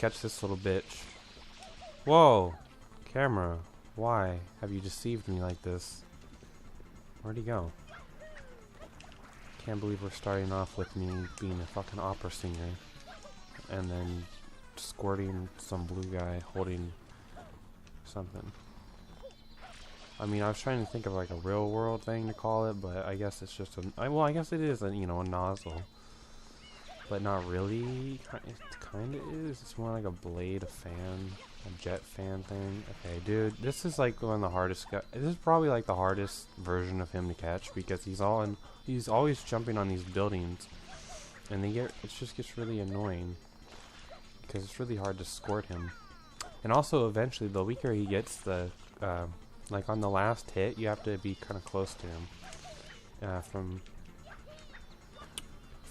catch this little bitch. Whoa! Camera, why have you deceived me like this? Where'd he go? Can't believe we're starting off with me being a fucking opera singer. And then squirting some blue guy holding something. I mean, I was trying to think of like a real world thing to call it, but I guess it's just a... well, I guess it is a, you know, a nozzle. But not really. It kind of is. It's more like a blade, a fan, a jet fan thing. Okay, dude, this is like one of the hardest... this is probably like the hardest version of him to catch because he's always jumping on these buildings. And it just gets really annoying. Because it's really hard to squirt him. And also, eventually, the weaker he gets, the... like on the last hit, you have to be kind of close to him. From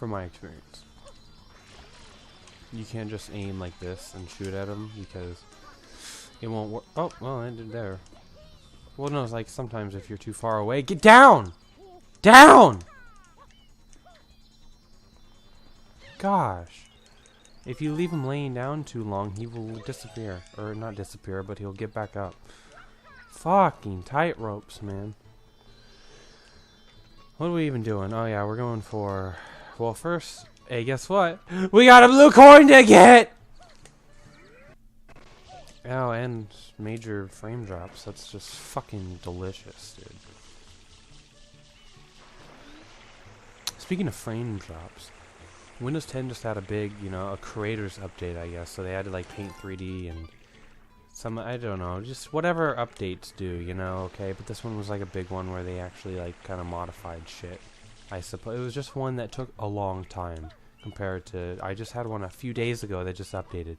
my experience. You can't just aim like this and shoot at him because it won't work. Oh, well, it ended there. Well, no, it's like sometimes if you're too far away, get down! Down! Gosh. If you leave him laying down too long, he will disappear. Or not disappear, but he'll get back up. Fucking tight ropes, man. What are we even doing? Oh yeah, we're going for... well, first... hey, guess what? We got a blue coin to get! Oh, and major frame drops. That's just fucking delicious, dude. Speaking of frame drops, Windows 10 just had a big, you know, a creators update, I guess. So they had to like paint 3D and some, I don't know, just whatever updates do, you know, okay? But this one was like a big one where they actually like kind of modified shit. I suppose it was just one that took a long time compared to, I just had one a few days ago that just updated.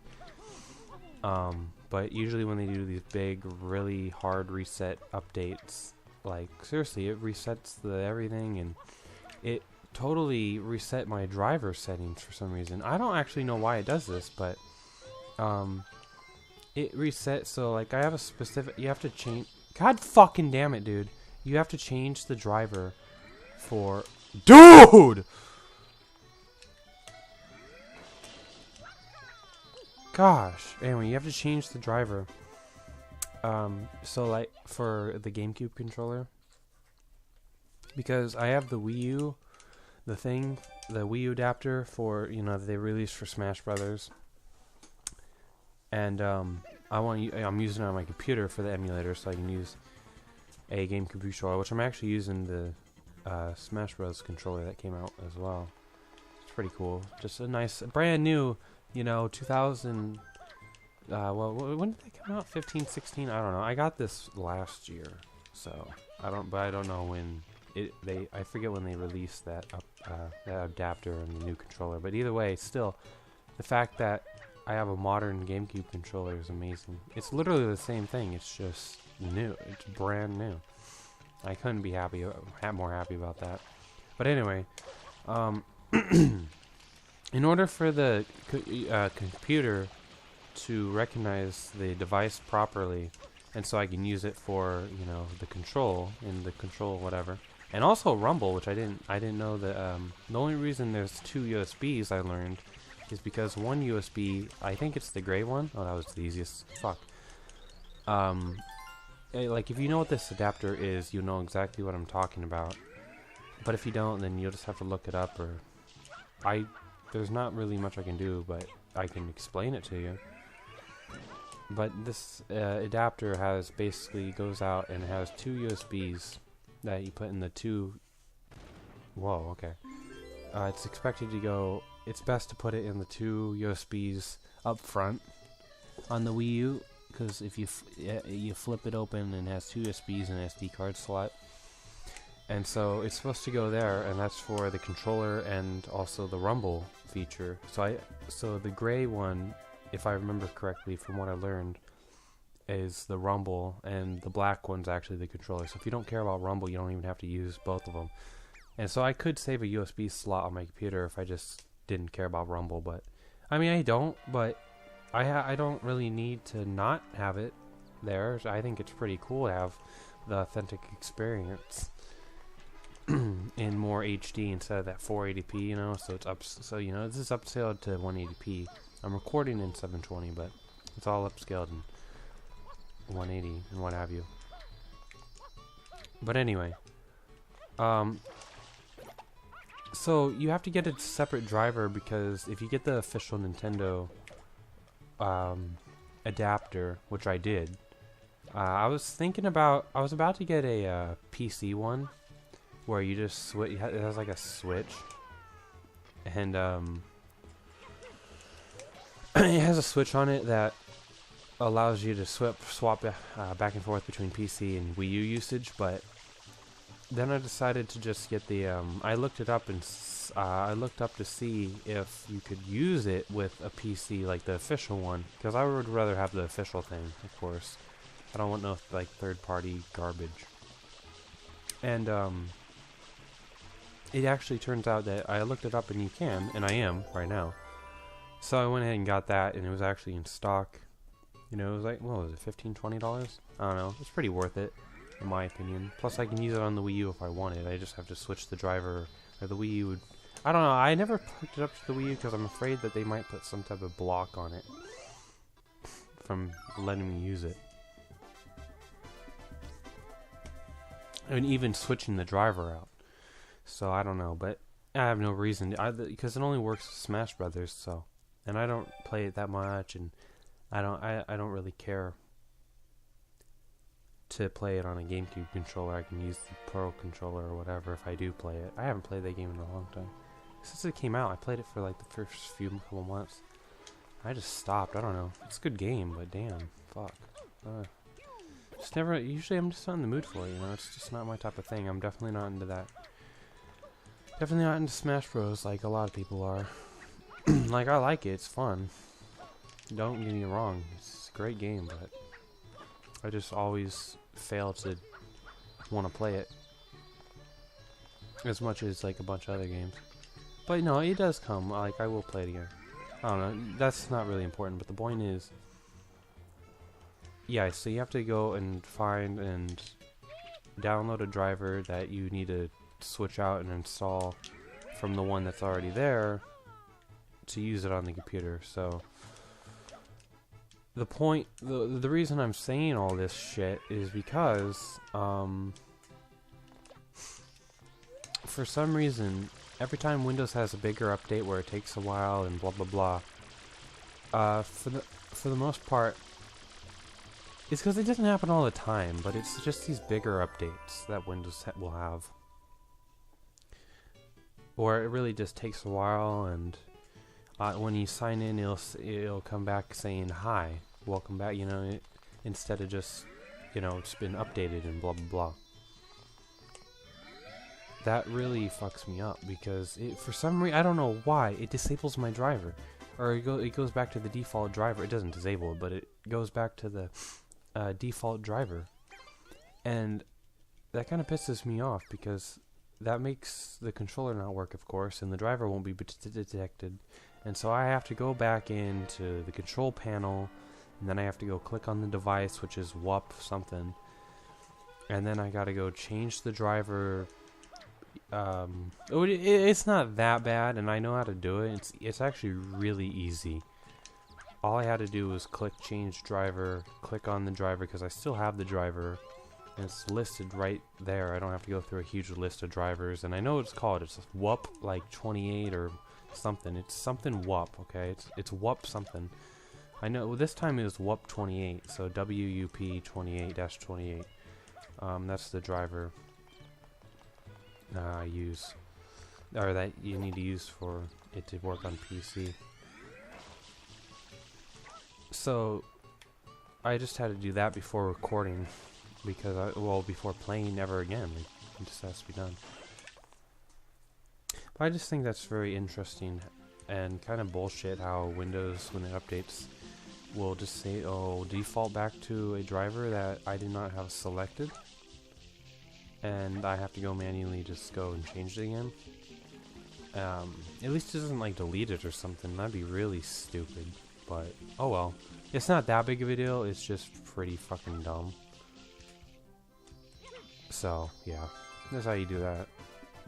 But usually when they do these big, really hard reset updates, like seriously, it resets everything, and it totally reset my driver settings for some reason. I don't actually know why it does this, but it resets. So like I have a specific, you have to change. God fucking damn it, dude! You have to change the driver for, dude. Gosh, anyway, you have to change the driver. So like for the GameCube controller, because I have the Wii U, the Wii U adapter for, you know, they released for Smash Brothers, and I'm using it on my computer for the emulator, so I can use a GameCube controller, which I'm actually using the Smash Bros. Controller that came out as well. It's pretty cool, just a nice, brand new. You know, 2000, well, when did they come out? 15, 16? I don't know. I got this last year, so I don't know when I forget when they released that adapter and the new controller. But either way, still, the fact that I have a modern GameCube controller is amazing. It's literally the same thing. It's just new. It's brand new. I couldn't be more happy about that. But anyway, in order for the computer to recognize the device properly, and so I can use it for, you know, the control whatever, and also Rumble, which I didn't know that the only reason there's two USBs I learned is because one USB, I think it's the gray one. Oh, that was the easiest. Fuck. Like if you know what this adapter is, you know exactly what I'm talking about. But if you don't, then you'll just have to look it up, or there's not really much I can do, but I can explain it to you. But this adapter goes out and has two USBs that you put in the two. Whoa, okay. It's expected to go. It's best to put it in the two USBs up front on the Wii U, because if you flip it open and it has two USBs and an SD card slot. And so it's supposed to go there, and that's for the controller and also the Rumble feature. So the gray one, if I remember correctly from what I learned, is the Rumble, and the black one's actually the controller. So if you don't care about Rumble, you don't even have to use both of them. And so I could save a USB slot on my computer if I just didn't care about Rumble, but I mean I don't, but I don't really need to not have it there. I think it's pretty cool to have the authentic experience in more HD instead of that 480p, you know. So it's up. So you know, this is upscaled to 180p. I'm recording in 720, but it's all upscaled in 180 and what have you. But anyway, so you have to get a separate driver, because if you get the official Nintendo adapter, which I did, I was about to get a PC one where you just switch. It has like a switch, and it has a switch on it that allows you to swap back and forth between PC and Wii U usage. But then I decided to just get the. I looked it up and I looked up to see if you could use it with a PC, like the official one, because I would rather have the official thing, of course. I don't want no like third-party garbage. And it actually turns out that I looked it up and you can, and I am right now. So I went ahead and got that, and it was actually in stock. You know, it was like, what was it, $15, $20? I don't know. It's pretty worth it, in my opinion. Plus, I can use it on the Wii U if I wanted. I just have to switch the driver, or the Wii U would... I don't know. I never hooked it up to the Wii U because I'm afraid that they might put some type of block on it from letting me use it. And even switching the driver out. So I don't know, but I have no reason to, because it only works with Smash Brothers. So, and I don't play it that much, and I don't really care to play it on a GameCube controller. I can use the Pro controller or whatever if I do play it. I haven't played that game in a long time. Since it came out, I played it for like the first couple months. I just stopped. I don't know. It's a good game, but damn, fuck. Just never. Usually, I'm just not in the mood for it. You know, it's just not my type of thing. I'm definitely not into that. Definitely not into Smash Bros. Like a lot of people are. Like, I like it. It's fun. Don't get me wrong. It's a great game, but I just always fail to want to play it as much as like a bunch of other games. But no, it does come. Like, I will play it again. I don't know. That's not really important. But the point is, yeah. So you have to go and find and download a driver that you need to switch out and install from the one that's already there to use it on the computer. So the point, the reason I'm saying all this shit is because for some reason every time Windows has a bigger update where it takes a while and blah blah blah, for the most part it's because it doesn't happen all the time, but it's just these bigger updates that Windows will have. Or it really just takes a while, and when you sign in, it'll come back saying, "Hi, welcome back," you know, instead of just, you know, it's been updated and blah blah blah. That really fucks me up, because for some reason, I don't know why, it disables my driver. Or it goes back to the default driver. It doesn't disable it, but it goes back to the default driver. And that kind of pisses me off, because that makes the controller not work, of course, and the driver won't be detected. And so I have to go back into the control panel, and then I have to go click on the device, which is WUP something. And then I gotta go change the driver. It's not that bad, and I know how to do it. It's actually really easy. All I had to do was click change driver, click on the driver, because I still have the driver, and it's listed right there. I don't have to go through a huge list of drivers, and I know what it's called. It's WUP like 28 or something. It's something WUP, okay? It's WUP something. I know, well, this time it was WUP 28, so WUP 28-28. That's the driver I use, or that you need to use for it to work on PC. So I just had to do that before recording, because before playing ever again. It just has to be done. But I just think that's very interesting and kind of bullshit how Windows, when it updates, will just say, "Oh, default back to a driver that I did not have selected," and I have to go manually just go and change it again. At least it doesn't like delete it or something. That'd be really stupid. But oh well, it's not that big of a deal. It's just pretty fucking dumb. So yeah, that's how you do that.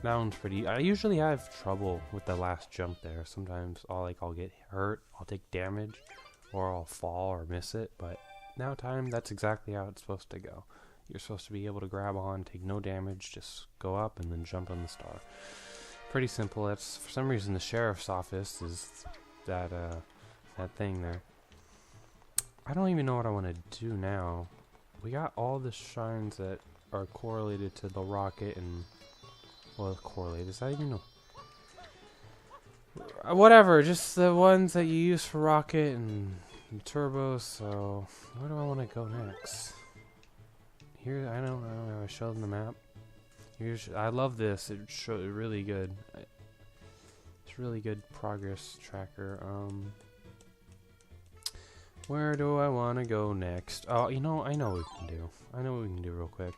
That one's pretty. I usually have trouble with the last jump there. Sometimes I'll get hurt, I'll take damage, or I'll fall or miss it. But now time, that's exactly how it's supposed to go. You're supposed to be able to grab on, take no damage, just go up and then jump on the star. Pretty simple. That's for some reason the sheriff's office is that thing there. I don't even know what I want to do now. We got all the shrines that are correlated to the rocket and. Well, correlate, is that even whatever, just the ones that you use for rocket and turbo. So where do I want to go next? Here, I don't know. I showed them the map. Here's, I love this. It's really good. It's really good progress tracker. Where do I want to go next? Oh, you know, I know what we can do. I know what we can do real quick.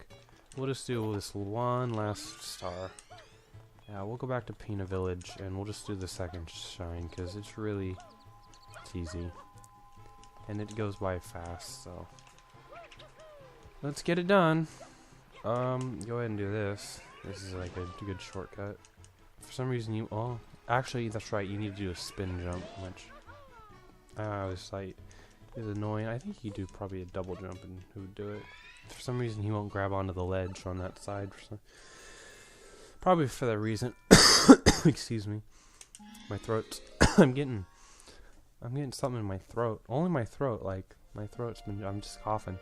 We'll just do this one last star. Yeah, we'll go back to Pina Village and we'll just do the second shrine because it's easy. And it goes by fast, so. Let's get it done. Go ahead and do this. This is like a good shortcut. For some reason actually that's right, you need to do a spin jump, which I was like, is annoying. I think you do probably a double jump and who would do it. For some reason he won't grab onto the ledge on that side. Probably for that reason. Excuse me. My throat. I'm getting something in my throat. Only my throat. Like my throat's been. I'm just coughing.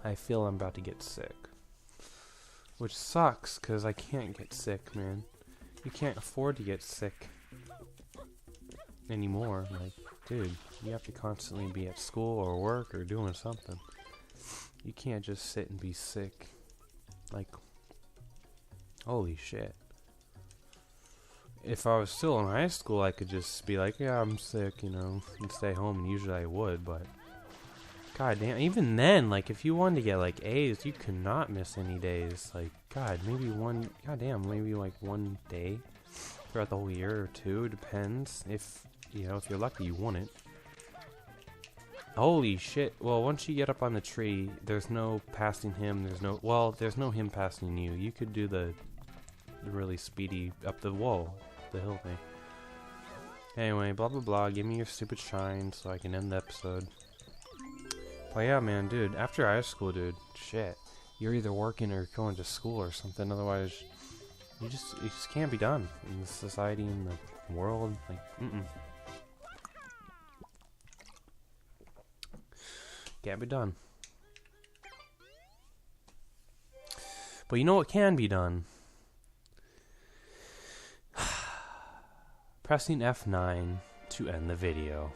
I feel I'm about to get sick, which sucks because I can't get sick, man. You can't afford to get sick anymore. Like, dude, you have to constantly be at school or work or doing something. You can't just sit and be sick. Like, holy shit. If I was still in high school, I could just be like, yeah, I'm sick, you know, and stay home, and usually I would, but god damn, even then, like, if you wanted to get, like, A's, you could not miss any days. Like, god, maybe maybe, like, one day throughout the whole year or two, depends. If, you know, if you're lucky, you won it. Holy shit. Well, once you get up on the tree, there's no passing him, there's no him passing you. You could do the really speedy up the wall, the hill thing. Anyway, blah blah blah, give me your stupid shine so I can end the episode. But yeah, man, dude, after high school, dude, shit. You're either working or going to school or something, otherwise it just can't be done in the society, in the world, like, Can't be done. But you know what can be done? Pressing F9 to end the video.